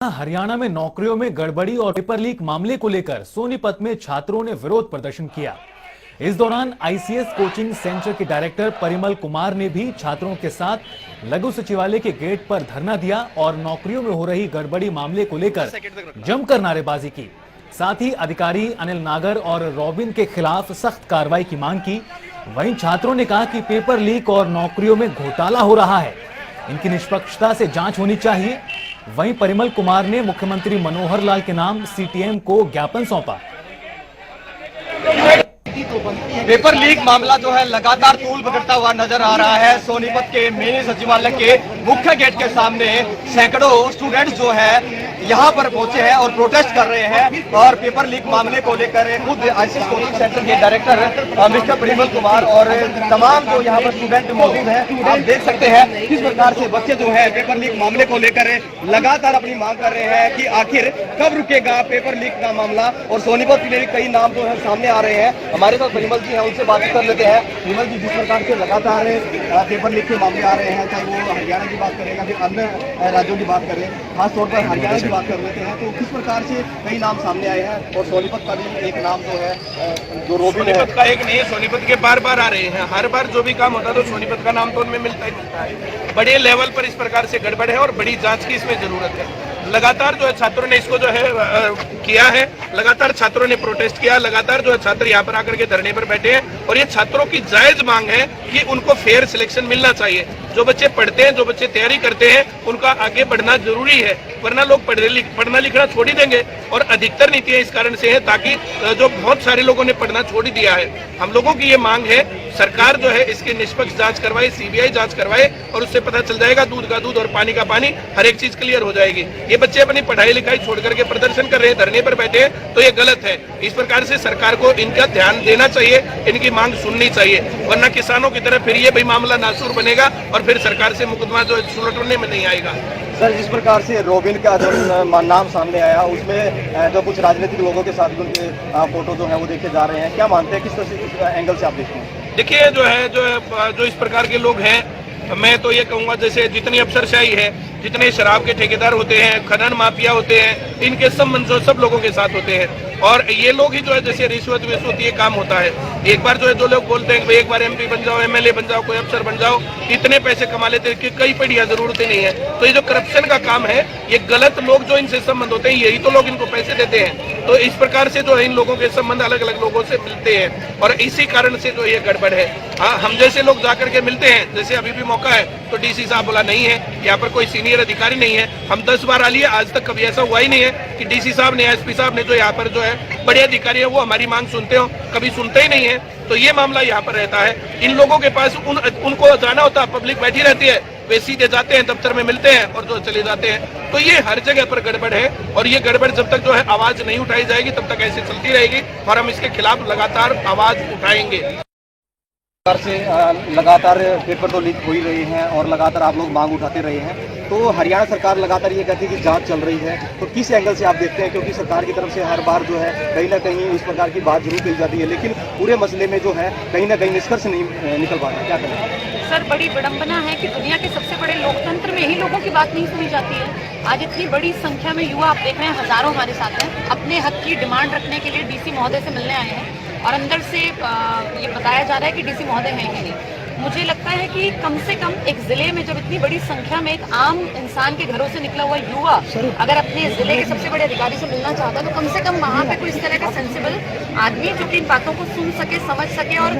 हरियाणा में नौकरियों में गड़बड़ी और पेपर लीक मामले को लेकर सोनीपत में छात्रों ने विरोध प्रदर्शन किया। इस दौरान आईसीएस कोचिंग सेंटर के डायरेक्टर परिमल कुमार ने भी छात्रों के साथ लघु सचिवालय के गेट पर धरना दिया और नौकरियों में हो रही गड़बड़ी मामले को लेकर जमकर नारेबाजी की। साथ ही अधिकारी अनिल नागर और रॉबिन के खिलाफ सख्त कार्रवाई की मांग की। वहीं छात्रों ने कहा कि पेपर लीक और नौकरियों में घोटाला हो रहा है, इनकी निष्पक्षता से जांच होनी चाहिए। वहीं परिमल कुमार ने मुख्यमंत्री मनोहर लाल के नाम सीटीएम को ज्ञापन सौंपा। पेपर लीक मामला जो है लगातार तूल पकड़ता हुआ नजर आ रहा है। सोनीपत के मिनी सचिवालय के मुख्य गेट के सामने सैकड़ों स्टूडेंट्स जो है यहाँ पर पहुंचे हैं और प्रोटेस्ट कर रहे हैं और पेपर लीक मामले को लेकर खुद आईसीएस कोचिंग सेंटर के डायरेक्टर मिस्टर परिमल कुमार और तमाम जो यहाँ पर स्टूडेंट मौजूद हैं, आप देख सकते हैं किस प्रकार से बच्चे जो है पेपर लीक मामले को लेकर लगातार अपनी मांग कर रहे हैं कि आखिर कब रुकेगा पेपर लीक का मामला। और सोनीपत में भी कई नाम जो है सामने आ रहे हैं। हमारे पास परिमल जी हैं, उनसे बात कर लेते हैं। परिमल जी, जिस प्रकार से लगातार पेपर लीक के मामले आ रहे हैं, चाहे वो हरियाणा की बात करें या फिर अन्य राज्यों की बात करें, खासतौर पर हरियाणा की बात कर लेते हैं, तो किस प्रकार से कई नाम सामने आए हैं और सोनीपत का भी एक नाम जो है जो रोबिन सोनीपत का एक नहीं है, सोनीपत के बार बार आ रहे हैं। हर बार जो भी काम होता है तो सोनीपत का नाम तो उनमें मिलता ही मिलता है। बड़े लेवल पर इस प्रकार से गड़बड़ है और बड़ी जांच की इसमें जरूरत है। लगातार जो है छात्रों ने इसको जो है किया है, लगातार छात्रों ने प्रोटेस्ट किया, लगातार जो है छात्र यहाँ पर आकर के धरने पर बैठे हैं और ये छात्रों की जायज मांग है कि उनको फेयर सिलेक्शन मिलना चाहिए। जो बच्चे पढ़ते हैं, जो बच्चे तैयारी करते हैं, उनका आगे बढ़ना जरूरी है, वरना लोग पढ़ना लिखना छोड़ ही देंगे। और अधिकतर नीतियां इस कारण से है ताकि जो बहुत सारे लोगों ने पढ़ना छोड़ ही दिया है। हम लोगों की ये मांग है सरकार जो है इसकी निष्पक्ष जांच करवाए, सीबीआई जांच करवाए और उससे पता चल जाएगा दूध का दूध और पानी का पानी, हर एक चीज क्लियर हो जाएगी। ये बच्चे अपनी पढ़ाई लिखाई छोड़ करके प्रदर्शन कर रहे हैं, धरने पर बैठे हैं, तो ये गलत है। इस प्रकार से सरकार को इनका ध्यान देना चाहिए, इनकी मांग सुननी चाहिए, वरना किसानों की तरह फिर ये भी मामला नासूर बनेगा और फिर सरकार से मुकदमा जो सुलझने में नहीं आएगा। सर, जिस प्रकार से रोबिन का जो नाम सामने आया, उसमें जो कुछ राजनीतिक लोगों के साथ उनके फोटो जो है वो देखे जा रहे हैं, क्या मानते हैं, किस तरह से एंगल से आप देखते हैं? देखिए जो इस प्रकार के लोग हैं, मैं तो ये कहूंगा जैसे जितनी अफसरशाही है, जितने शराब के ठेकेदार होते हैं, खनन माफिया होते हैं, इनके संबंध जो सब लोगों के साथ होते हैं और ये लोग ही जो है जैसे रिश्वत विश्वत ये काम होता है। एक बार जो है जो लोग बोलते हैं कि एक बार एमपी बन जाओ, एमएलए बन जाओ, कोई अफसर बन जाओ, इतने पैसे कमा लेते हैं कि कई पढ़िया जरूरतें नहीं है। तो ये जो करप्शन का काम है, ये गलत लोग जो इनसे संबंध होते हैं, यही तो लोग इनको पैसे देते हैं। तो इस प्रकार से जो है इन लोगों के संबंध अलग अलग लोगों से मिलते हैं और इसी कारण से जो ये गड़बड़ है। हाँ, हम जैसे लोग जाकर के मिलते हैं, जैसे अभी भी मौका है तो डीसी साहब बोला नहीं है, यहाँ पर कोई सीनियर अधिकारी नहीं है। हम 10 बार आ लिए, आज तक कभी ऐसा हुआ ही नहीं है कि डीसी साहब ने, एसपी साहब ने, जो यहाँ पर जो है बड़े अधिकारी है, वो हमारी मांग सुनते हो, कभी सुनते ही नहीं है। तो ये मामला यहाँ पर रहता है। इन लोगों के पास उनको जाना होता है, पब्लिक बैठी रहती है, वे सीधे जाते हैं, दफ्तर में मिलते हैं और जो चले जाते हैं। तो ये हर जगह पर गड़बड़ है और ये गड़बड़ जब तक जो है आवाज नहीं उठाई जाएगी तब तक ऐसे चलती रहेगी और हम इसके खिलाफ लगातार आवाज उठाएंगे। से लगातार पेपर तो लीक हो ही रहे हैं और लगातार आप लोग मांग उठाते रहे हैं, तो हरियाणा सरकार लगातार ये कहती है कि जांच चल रही है, तो किस एंगल से आप देखते हैं? क्योंकि सरकार की तरफ से हर बार जो है कहीं ना कहीं इस प्रकार की बात जरूर कही जाती है, लेकिन पूरे मसले में जो है कहीं ना कहीं निष्कर्ष नहीं निकल पाता। क्या करें सर? बड़ी विडंबना है कि दुनिया के सबसे बड़े लोकतंत्र में ही लोगों की बात नहीं सुनी जाती है। आज इतनी बड़ी संख्या में युवा आप देख रहे हैं, हजारों हमारे साथ हैं, अपने हक की डिमांड रखने के लिए डीसी महोदय से मिलने आए हैं और अंदर से ये बताया जा रहा है कि डीसी महोदय हैं ही नहीं। मुझे लगता है कि कम से कम एक जिले में जब इतनी बड़ी संख्या में एक आम इंसान के घरों से निकला हुआ युवा अगर अपने जिले के सबसे बड़े अधिकारी से मिलना चाहता है, तो कम से कम वहाँ पे कोई इस तरह का सेंसिबल आदमी जो कि इन बातों को सुन सके, समझ सके और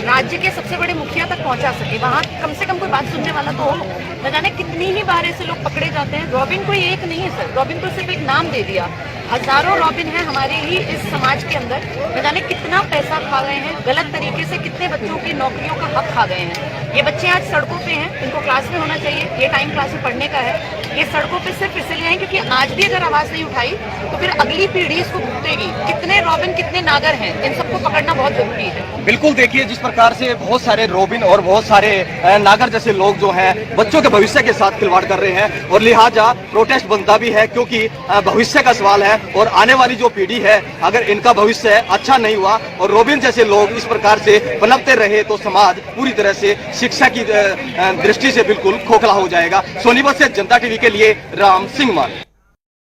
राज्य के सबसे बड़े मुखिया तक पहुँचा सके, वहाँ कम से कम कोई बात सुनने वाला तो हो। न जाने कितनी ही बार ऐसे लोग पकड़े जाते हैं। रॉबिन कोई एक नहीं है सर, रॉबिन को सिर्फ एक नाम दे दिया, हजारों रॉबिन है हमारे ही इस समाज के अंदर। न जाने कितना पैसा खा गए हैं, गलत तरीके से कितने बच्चों की नौकरियों का हक खा गए हैं। ये बच्चे आज सड़कों पे हैं, इनको क्लास में होना चाहिए, ये टाइम क्लास में पढ़ने का है। ये सड़कों पे सिर्फ इसलिए हैं क्योंकि आज भी अगर आवाज नहीं उठाई तो फिर अगली पीढ़ी इसको भुगतेगी। कितने रॉबिन, कितने नागर हैं, इन सबको पकड़ना बहुत जरूरी है। बिल्कुल, देखिए जिस प्रकार से बहुत सारे रोबिन और बहुत सारे नागर जैसे लोग जो हैं बच्चों के भविष्य के साथ खिलवाड़ कर रहे हैं और लिहाजा प्रोटेस्ट बनता भी है, क्योंकि भविष्य का सवाल है और आने वाली जो पीढ़ी है, अगर इनका भविष्य अच्छा नहीं हुआ और रोबिन जैसे लोग इस प्रकार से पनपते रहे तो समाज पूरी तरह से शिक्षा की दृष्टि से बिल्कुल खोखला हो जाएगा। सोनीपत से जनता टीवी के लिए राम सिंह मान।